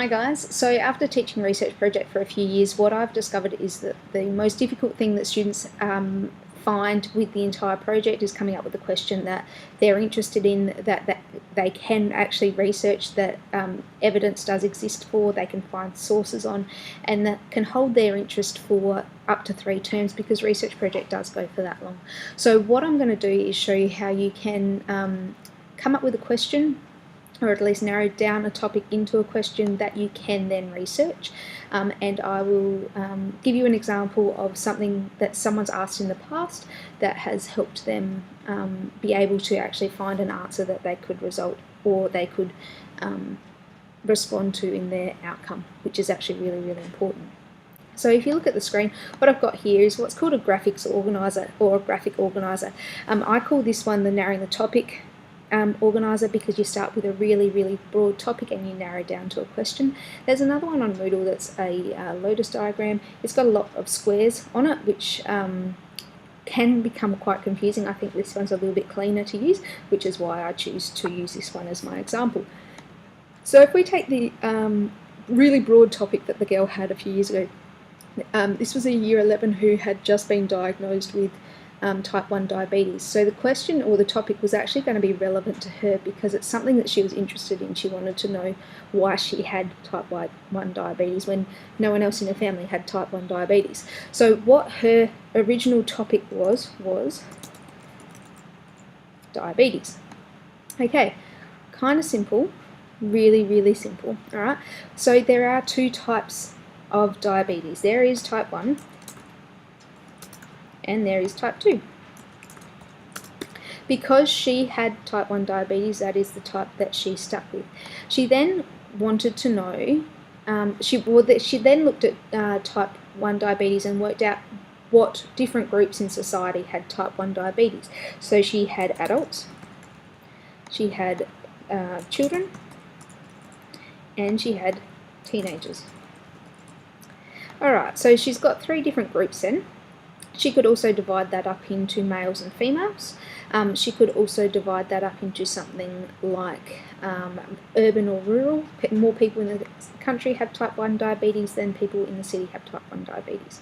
Hi guys, so after teaching research project for a few years, what I've discovered is that the most difficult thing that students find with the entire project is coming up with a question that they're interested in, that they can actually research, that evidence does exist for, they can find sources on, and that can hold their interest for up to 3 terms, because research project does go for that long. So what I'm going to do is show you how you can come up with a question, or at least narrow down a topic into a question that you can then research. And I will give you an example of something that someone's asked in the past that has helped them be able to actually find an answer that they could respond to in their outcome, which is actually really, really important. So if you look at the screen, what I've got here is what's called a graphics organizer, or a graphic organizer. I call this one the narrowing the topic organizer, because you start with a really, really broad topic and you narrow down to a question. There's another one on Moodle that's a lotus diagram. It's got a lot of squares on it, which can become quite confusing. I think this one's a little bit cleaner to use, which is why I choose to use this one as my example. So if we take the really broad topic that the girl had a few years ago, this was a year 11 who had just been diagnosed with type 1 diabetes. So the question, or the topic, was actually going to be relevant to her because it's something that she was interested in. She wanted to know why she had type 1 diabetes when no one else in her family had type 1 diabetes. So what her original topic was diabetes. Okay, kind of simple, really, really simple. Alright, so there are 2 types of diabetes. There is type 1 and there is type 2. Because she had type 1 diabetes, that is the type that she stuck with. She then wanted to know, she then looked at type 1 diabetes and worked out what different groups in society had type 1 diabetes. So she had adults, she had children, and she had teenagers. Alright, so she's got 3 different groups then. She could also divide that up into males and females. She could also divide that up into something like urban or rural. More people in the country have type 1 diabetes than people in the city have type 1 diabetes.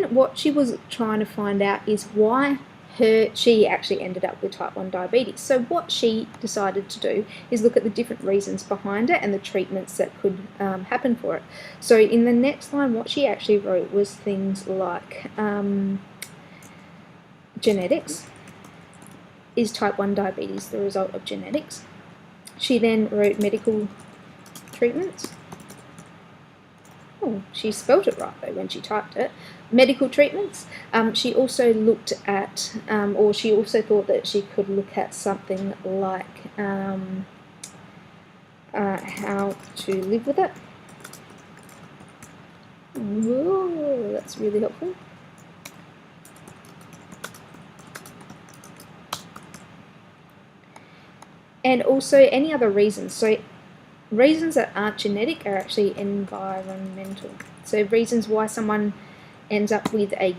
What she was trying to find out is why she actually ended up with type 1 diabetes. So what she decided to do is look at the different reasons behind it and the treatments that could happen for it. So in the next line, what she actually wrote was things like genetics. Is type 1 diabetes the result of genetics? She then wrote medical treatments. Oh, she spelt it right though when she typed it. Medical treatments. She also looked at, or she also thought that she could look at something like how to live with it. Whoa, that's really helpful. And also any other reasons. So reasons that aren't genetic are actually environmental. So reasons why someone ends up with a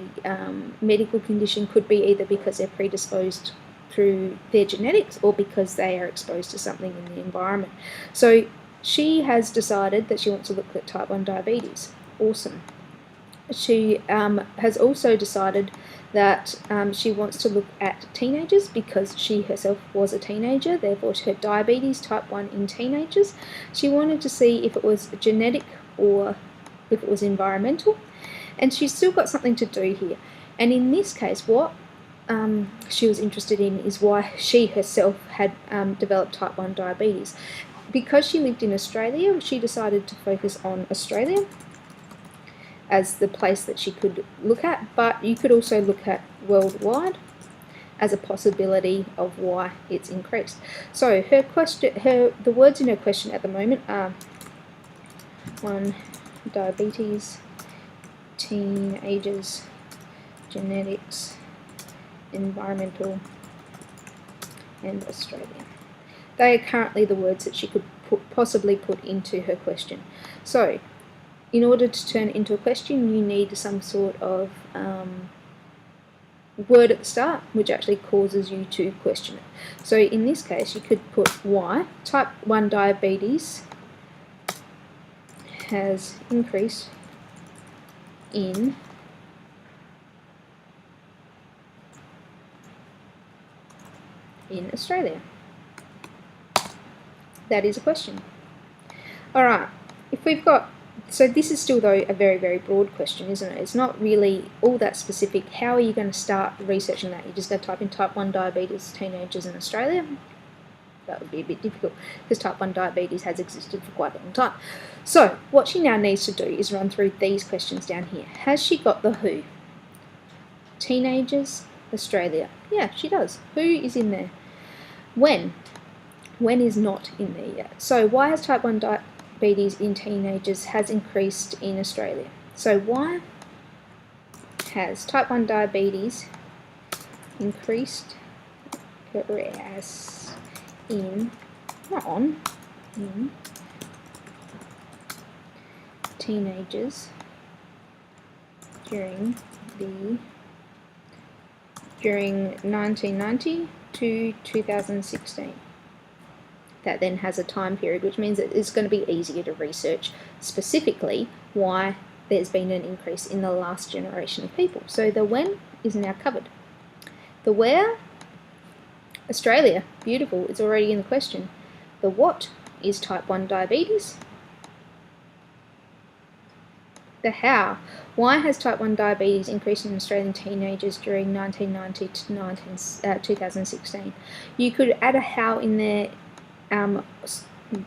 medical condition could be either because they're predisposed through their genetics or because they are exposed to something in the environment. So she has decided that she wants to look at type 1 diabetes. Awesome. She has also decided that she wants to look at teenagers because she herself was a teenager, therefore her diabetes type 1 in teenagers. She wanted to see if it was genetic or if it was environmental, and she's still got something to do here. And in this case, what she was interested in is why she herself had developed type 1 diabetes. Because she lived in Australia, she decided to focus on Australia as the place that she could look at, but you could also look at worldwide as a possibility of why it's increased. So the words in her question at the moment are 1, diabetes, teenagers, genetics, environmental, and Australia. They are currently the words that she could possibly put into her question. So in order to turn it into a question, you need some sort of word at the start, which actually causes you to question it. So in this case, you could put why type 1 diabetes has increased in Australia? That is a question. Alright, if we've got, so this is still though a very, very broad question, isn't it? It's not really all that specific. How are you going to start researching that? You're just going to type in type 1 diabetes teenagers in Australia? That would be a bit difficult because type 1 diabetes has existed for quite a long time. So what she now needs to do is run through these questions down here. Has she got the who? Teenagers, Australia. Yeah, she does. Who is in there? When? When is not in there yet. So why has type 1 diabetes in teenagers has increased in Australia? So why has type 1 diabetes increased in teenagers during 1990 to 2016? That then has a time period, which means that it's going to be easier to research specifically why there's been an increase in the last generation of people. So the when is now covered. The where, Australia, beautiful, it's already in the question. The what is type 1 diabetes. The how, why has type 1 diabetes increased in Australian teenagers during 1990 to 2016? You could add a how in there,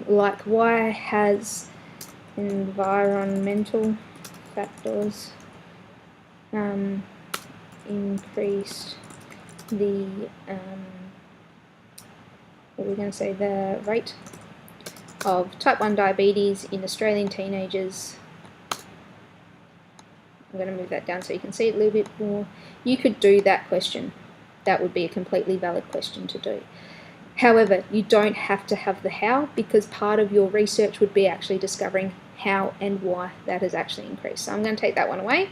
like why has environmental factors increased the what we're going to say, the rate of type 1 diabetes in Australian teenagers. I'm going to move that down so you can see it a little bit more. You could do that question. That would be a completely valid question to do. However, you don't have to have the how, because part of your research would be actually discovering how and why that has actually increased. So I'm going to take that one away.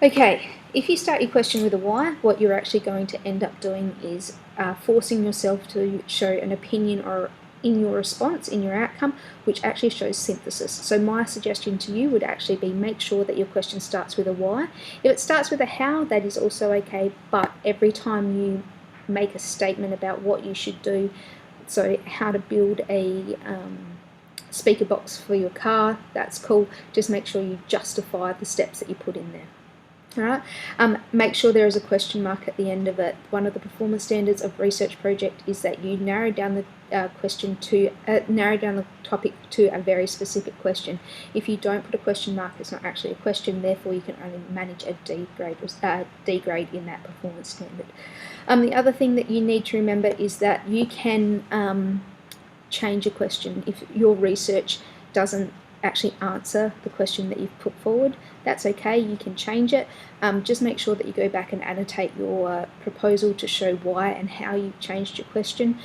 Okay, if you start your question with a why, what you're actually going to end up doing is forcing yourself to show an opinion or in your response, in your outcome, which actually shows synthesis. So my suggestion to you would actually be make sure that your question starts with a why. If it starts with a how, that is also okay, but every time you make a statement about what you should do, so how to build a speaker box for your car, that's cool. Just make sure you justify the steps that you put in there. Alright, make sure there is a question mark at the end of it. One of the performance standards of research project is that you narrow down the narrow down the topic to a very specific question. If you don't put a question mark, it's not actually a question, therefore you can only manage a D grade in that performance standard. The other thing that you need to remember is that you can change a question if your research doesn't actually answer the question that you've put forward. That's okay, you can change it. Just make sure that you go back and annotate your proposal to show why and how you changed your question.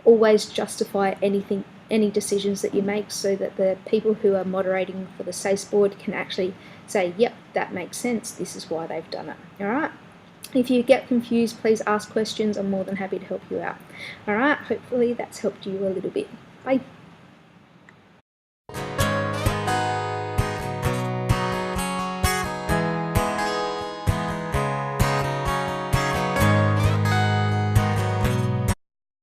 Always justify any decisions that you make so that the people who are moderating for the SACE board can actually say, yep, that makes sense, this is why they've done it. Alright? If you get confused, please ask questions. I'm more than happy to help you out. Alright, hopefully that's helped you a little bit. Bye.